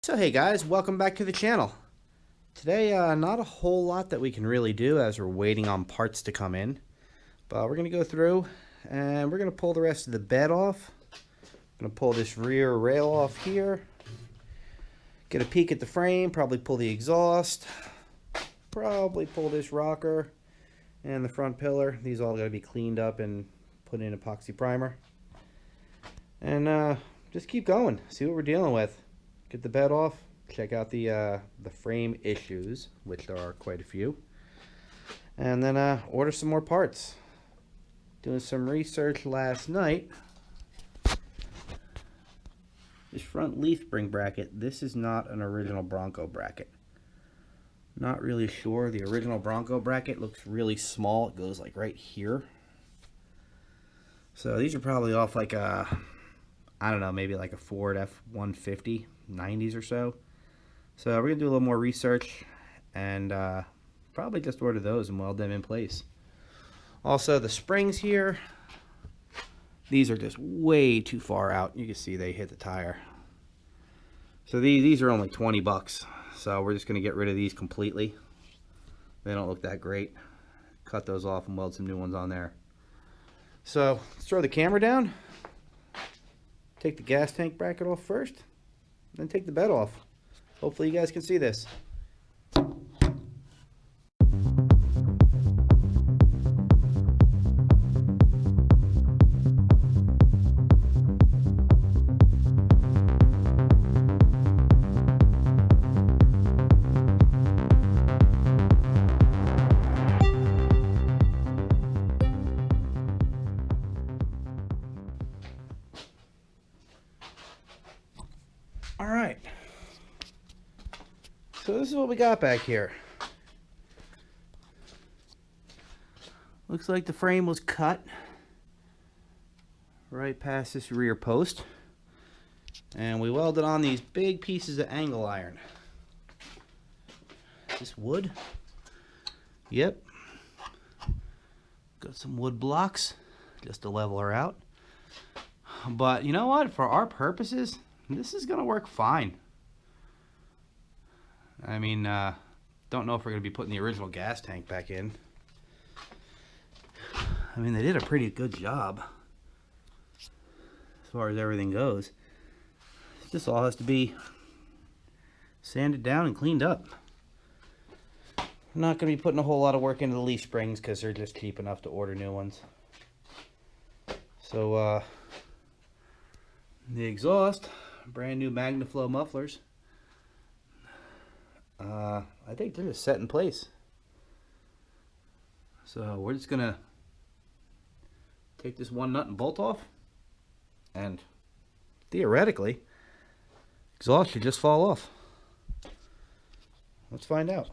So hey guys, welcome back to the channel. Today, not a whole lot that we can really do as we're waiting on parts to come in. But we're going to go through and we're going to pull the rest of the bed off. I'm going to pull this rear rail off here. Get a peek at the frame, probably pull the exhaust. Probably pull this rocker and the front pillar. These all got to be cleaned up and put in epoxy primer. And just keep going, see what we're dealing with. Get the bed off, check out the frame issues, which there are quite a few, and then order some more parts. Doing some research last night. This front leaf spring bracket, this is not an original Bronco bracket. Not really sure. The original Bronco bracket looks really small. It goes like right here. So these are probably off like a, I don't know, maybe like a Ford F-150, 90s or so. So we're going to do a little more research and probably just order those and weld them in place. Also, the springs here, these are just way too far out. You can see they hit the tire. So these are only 20 bucks. So we're just going to get rid of these completely. They don't look that great. Cut those off and weld some new ones on there. So let's throw the camera down. Take the gas tank bracket off first, then take the bed off. Hopefully you guys can see this. Alright, so this is what we got back here. Looks like the frame was cut right past this rear post, and we welded on these big pieces of angle iron. Is this wood? Yep. Got some wood blocks just to level her out. But you know what? For our purposes, this is going to work fine. I mean, don't know if we're going to be putting the original gas tank back in. I mean, they did a pretty good job as far as everything goes. This all has to be sanded down and cleaned up. I'm not going to be putting a whole lot of work into the leaf springs because they're just cheap enough to order new ones. So, the exhaust, brand new MagnaFlow mufflers. I think they're just set in place. So we're just gonna take this one nut and bolt off, and theoretically, exhaust should just fall off. Let's find out.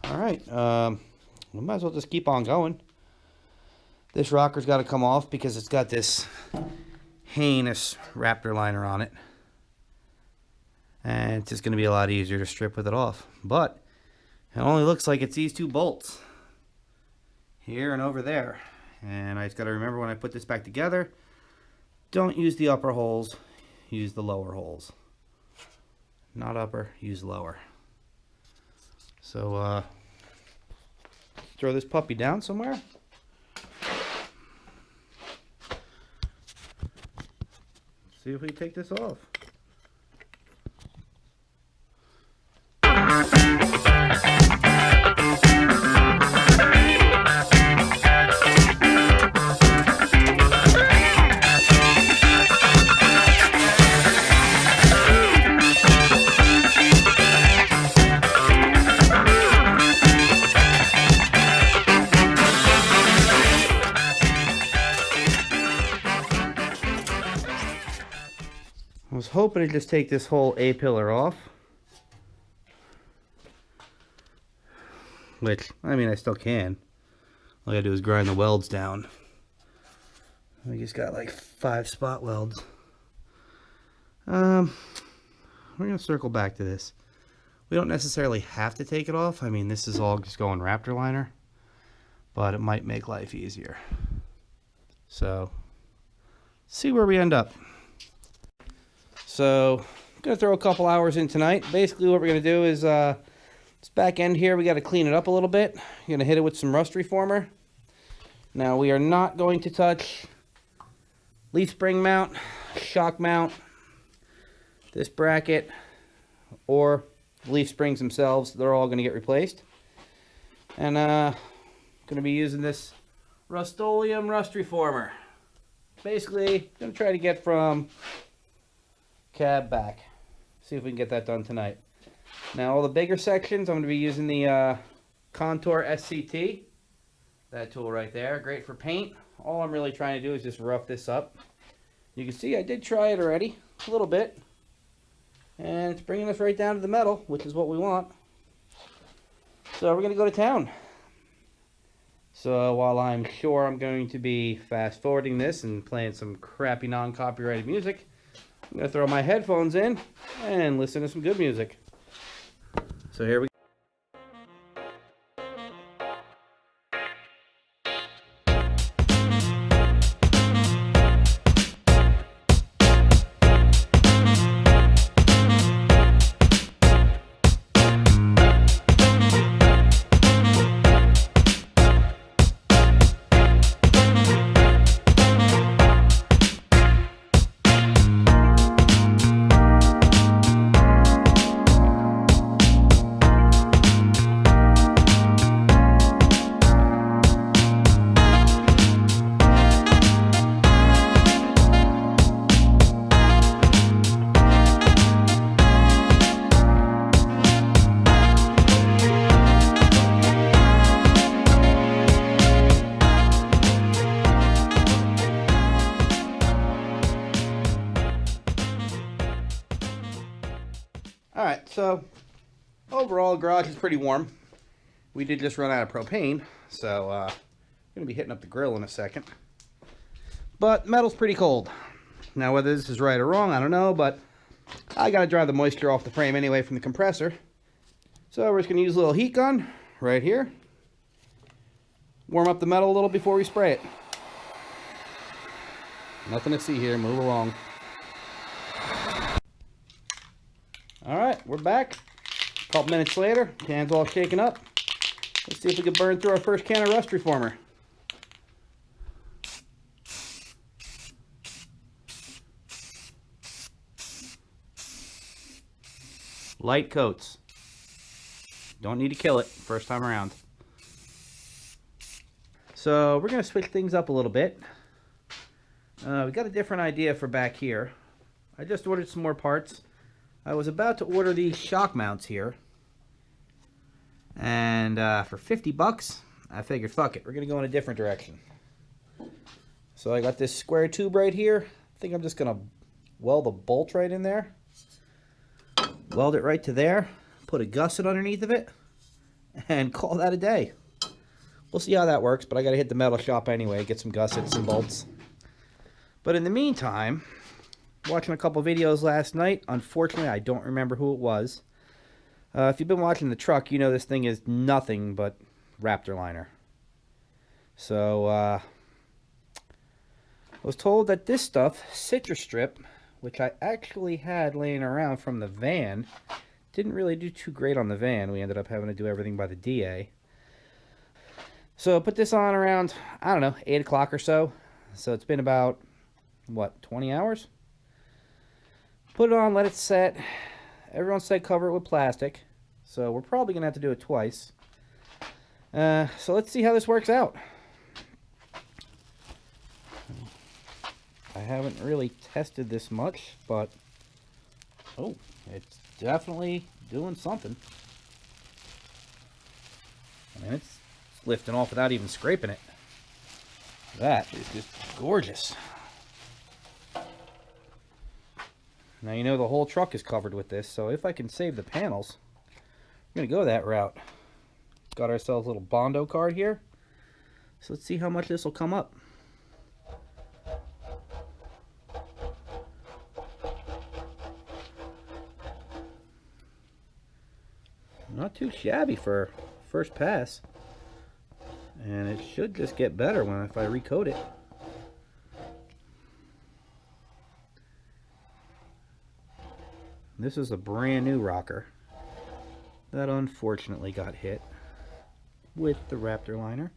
Alright, we might as well just keep on going. This rocker's got to come off because it's got this heinous Raptor liner on it. And it's just going to be a lot easier to strip with it off. But it only looks like it's these two bolts. Here and over there. And I just got to remember when I put this back together, don't use the upper holes, use the lower holes. Not upper, use lower. So, throw this puppy down somewhere. See if we can take this off. hoping to just take this whole A-pillar off. Which, I mean, I still can. All I gotta do is grind the welds down. We just got like 5 spot welds. We're gonna circle back to this. We don't necessarily have to take it off. I mean, this is all just going Raptor liner, but it might make life easier. So, see where we end up. So, I'm gonna throw a couple hours in tonight. Basically, what we're gonna do is this back end here, we got to clean it up a little bit. You're gonna hit it with some rust reformer. Now, we are not going to touch leaf spring mount, shock mount, this bracket, or leaf springs themselves. They're all going to get replaced. And going to be using this Rust-Oleum rust reformer. Basically, going to try to get from cab back. See if we can get that done tonight. Now, all the bigger sections, I'm going to be using the Contour SCT. That tool right there, great for paint. All I'm really trying to do is just rough this up. You can see I did try it already, a little bit. And it's bringing us right down to the metal, which is what we want. So we're going to go to town. So while I'm sure I'm going to be fast forwarding this and playing some crappy non-copyrighted music, I'm going to throw my headphones in and listen to some good music. So here we go. Alright, so overall the garage is pretty warm. We did just run out of propane, so I'm going to be hitting up the grill in a second. But metal's pretty cold. Now whether this is right or wrong, I don't know, but I got to dry the moisture off the frame anyway from the compressor. So we're just going to use a little heat gun right here. Warm up the metal a little before we spray it. Nothing to see here, move along. Alright, we're back. A couple minutes later, can's all shaken up. Let's see if we can burn through our first can of rust reformer. Light coats. Don't need to kill it first time around. So we're going to switch things up a little bit. We got a different idea for back here. I just ordered some more parts. I was about to order these shock mounts here. And for 50 bucks, I figured, fuck it, we're going to go in a different direction. So I got this square tube right here. I think I'm just going to weld a bolt right in there. Weld it right to there. Put a gusset underneath of it. And call that a day. We'll see how that works, but I got to hit the metal shop anyway, get some gussets and bolts. But in the meantime, watching a couple videos last night. Unfortunately, I don't remember who it was. If you've been watching the truck, you know this thing is nothing but Raptor liner. So, I was told that this stuff, citrus strip, which I actually had laying around from the van, didn't really do too great on the van. We ended up having to do everything by the DA. So, I put this on around, I don't know, 8 o'clock or so. So, it's been about, what, 20 hours? Put it on, let it set. Everyone said cover it with plastic. So we're probably going to have to do it twice. So let's see how this works out. I haven't really tested this much, but oh, it's definitely doing something. I mean, it's lifting off without even scraping it. That is just gorgeous. Now you know the whole truck is covered with this, so if I can save the panels, I'm going to go that route. Got ourselves a little Bondo card here. So let's see how much this will come up. Not too shabby for first pass. And it should just get better if I recoat it. This is a brand new rocker that unfortunately got hit with the Raptor liner.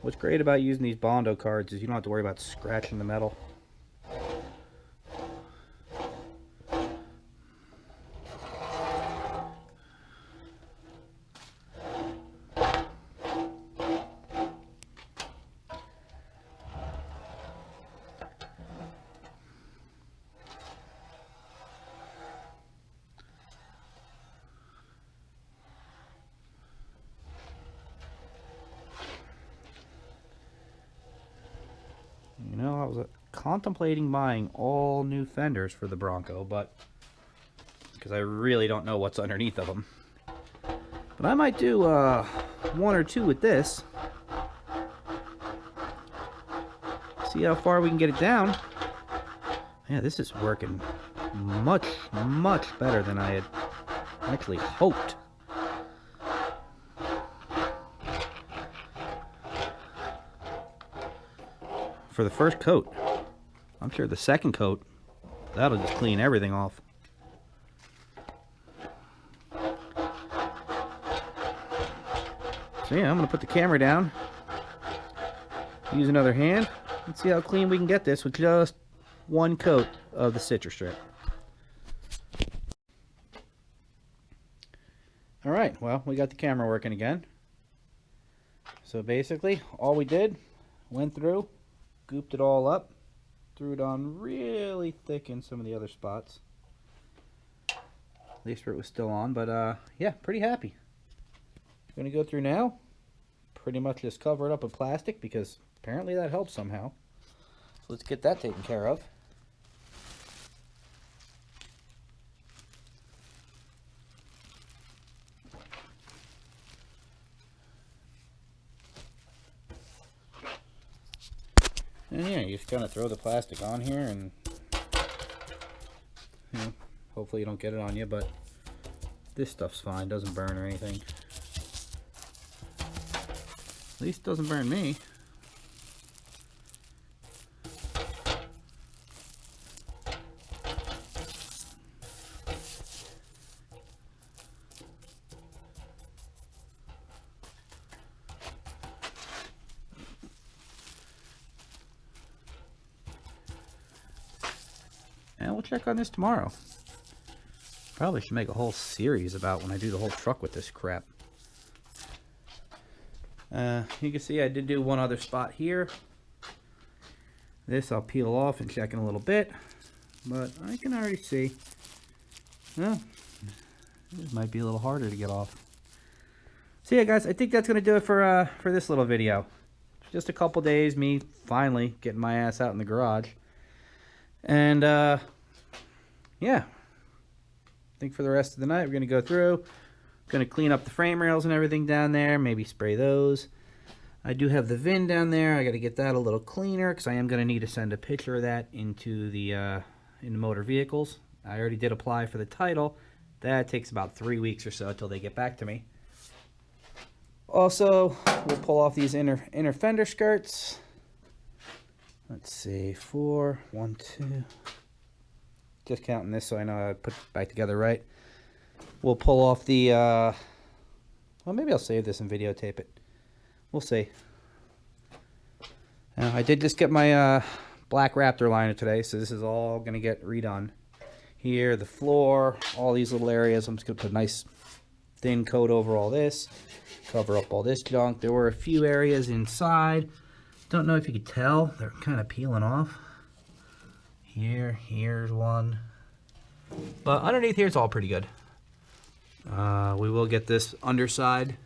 What's great about using these Bondo cards is you don't have to worry about scratching the metal. You know, I was contemplating buying all new fenders for the Bronco, but because I really don't know what's underneath of them. But I might do one or two with this. See how far we can get it down. Yeah, this is working much, much better than I had actually hoped. For the first coat. I'm sure the second coat, that'll just clean everything off. So yeah, I'm going to put the camera down, use another hand, and see how clean we can get this with just one coat of the citrus strip. Alright, well, we got the camera working again. So basically, all we did, went through, gooped it all up, threw it on really thick in some of the other spots. At least where it was still on, but yeah, pretty happy. I'm going to go through now, pretty much just cover it up with plastic because apparently that helps somehow. So let's get that taken care of. And yeah, you just kind of throw the plastic on here and, you know, hopefully you don't get it on you, but this stuff's fine, doesn't burn or anything. At least it doesn't burn me. And we'll check on this tomorrow. Probably should make a whole series about when I do the whole truck with this crap. You can see I did do one other spot here. This I'll peel off and check in a little bit. But I can already see. Well, this might be a little harder to get off. So yeah, guys, I think that's going to do it for this little video. Just a couple days, me finally getting my ass out in the garage. And yeah, I think for the rest of the night we're going to go through, going to clean up the frame rails and everything down there, maybe spray those. I do have the VIN down there. I got to get that a little cleaner because I am going to need to send a picture of that into the motor vehicles. I already did apply for the title. That takes about 3 weeks or so until they get back to me. Also, we'll pull off these inner fender skirts. Let's see, 4, 1, 2. Just counting this so I know I put it back together right. We'll pull off the, well, maybe I'll save this and videotape it. We'll see. I did just get my black Raptor liner today, so this is all going to get redone. Here, the floor, all these little areas, I'm just going to put a nice thin coat over all this. Cover up all this junk. There were a few areas inside. Don't know if you could tell. They're kind of peeling off. Here's one. But underneath here, it's all pretty good. We will get this underside.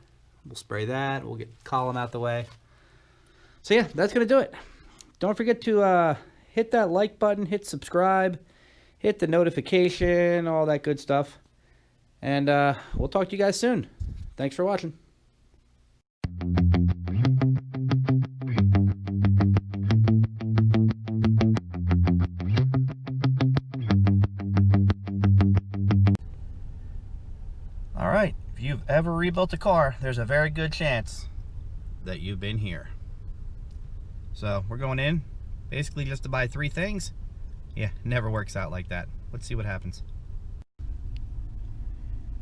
We'll spray that. We'll get the column out the way. So yeah, that's going to do it. Don't forget to hit that like button, hit subscribe, hit the notification, all that good stuff. And we'll talk to you guys soon. Thanks for watching. All right, if you've ever rebuilt a car, there's a very good chance that you've been here. So we're going in basically just to buy 3 things. Yeah, it never works out like that. Let's see what happens.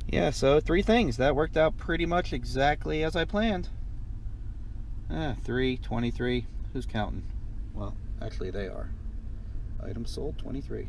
Yeah, so 3 things. That worked out pretty much exactly as I planned. 3, 23. Who's counting? Well, actually they are. Items sold, 23.